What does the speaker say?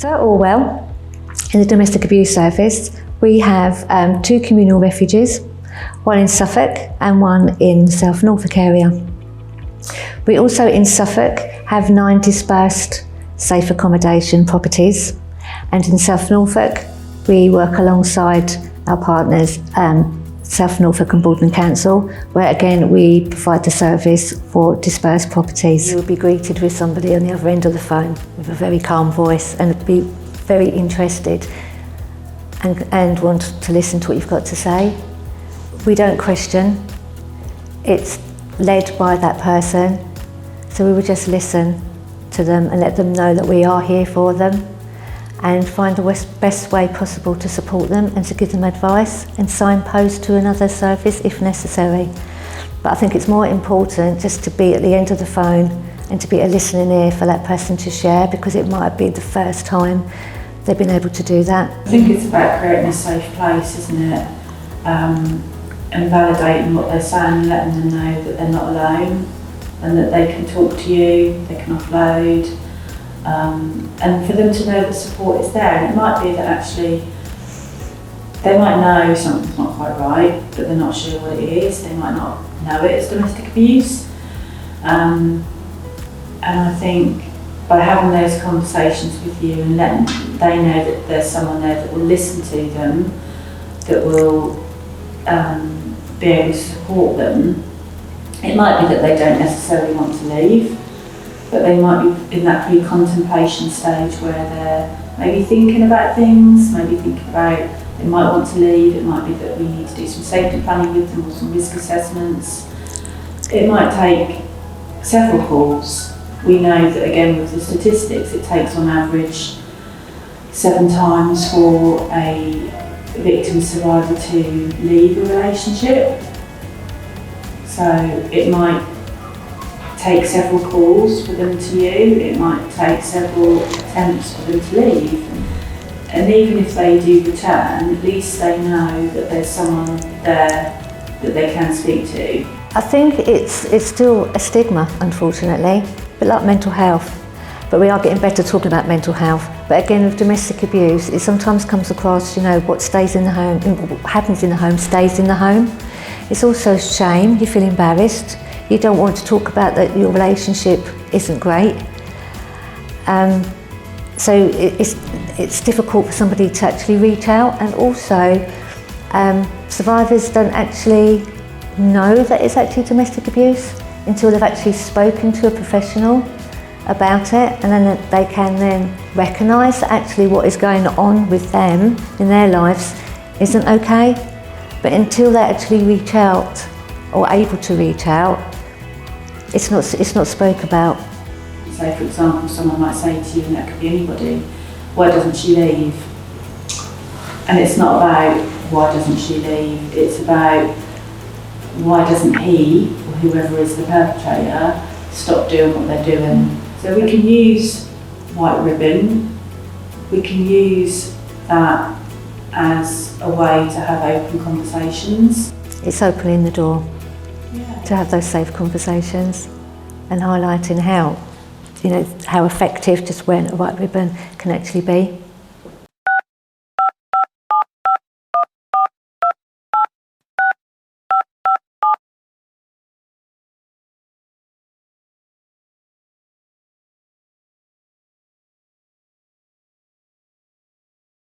So at Orwell, in the Domestic Abuse Service, we have 2 communal refuges, one in Suffolk and one in South Norfolk area. We also in Suffolk have 9 dispersed safe accommodation properties, and in South Norfolk we work alongside our partners, South Norfolk and Borden Council, where again we provide the service for dispersed properties. You will be greeted with somebody on the other end of the phone with a very calm voice and be very interested and want to listen to what you've got to say. We don't question, it's led by that person, so we will just listen to them and let them know that we are here for them and find the best way possible to support them and to give them advice and signpost to another service if necessary. But I think it's more important just to be at the end of the phone and to be a listening ear for that person to share, because it might be the first time they've been able to do that. I think it's about creating a safe place, isn't it? And validating what they're saying and letting them know that they're not alone and that they can talk to you, they can offload. And for them to know that support is there. And it might be that actually they might know something's not quite right, but they're not sure what it is. They might not know it as domestic abuse. And I think by having those conversations with you and letting they know that there's someone there that will listen to them, that will be able to support them, it might be that they don't necessarily want to leave, but they might be in that pre-contemplation stage where they're maybe thinking about things, maybe thinking about they might want to leave. It might be that we need to do some safety planning with them or some risk assessments. It might take several calls. We know that again with the statistics it takes on average 7 times for a victim survivor to leave a relationship. So it might take several calls for them to you, it might take several attempts for them to leave. And even if they do return, at least they know that there's someone there that they can speak to. I think it's still a stigma, unfortunately, a bit like mental health. But we are getting better talking about mental health. But again, with domestic abuse, it sometimes comes across, what stays in the home, what happens in the home stays in the home. It's also shame, you feel embarrassed. You don't want to talk about that your relationship isn't great. So it's difficult for somebody to actually reach out, and also survivors don't actually know that it's actually domestic abuse until they've actually spoken to a professional about it, and then they can then recognise that actually what is going on with them in their lives isn't okay. But until they actually reach out or able to reach out, it's not spoke about. So for example, someone might say to you, and that could be anybody, why doesn't she leave? And it's not about why doesn't she leave, it's about why doesn't he, or whoever is the perpetrator, stop doing what they're doing. So we can use white ribbon, we can use that as a way to have open conversations. It's opening the door to have those safe conversations and highlighting how effective just wearing a white ribbon can actually be.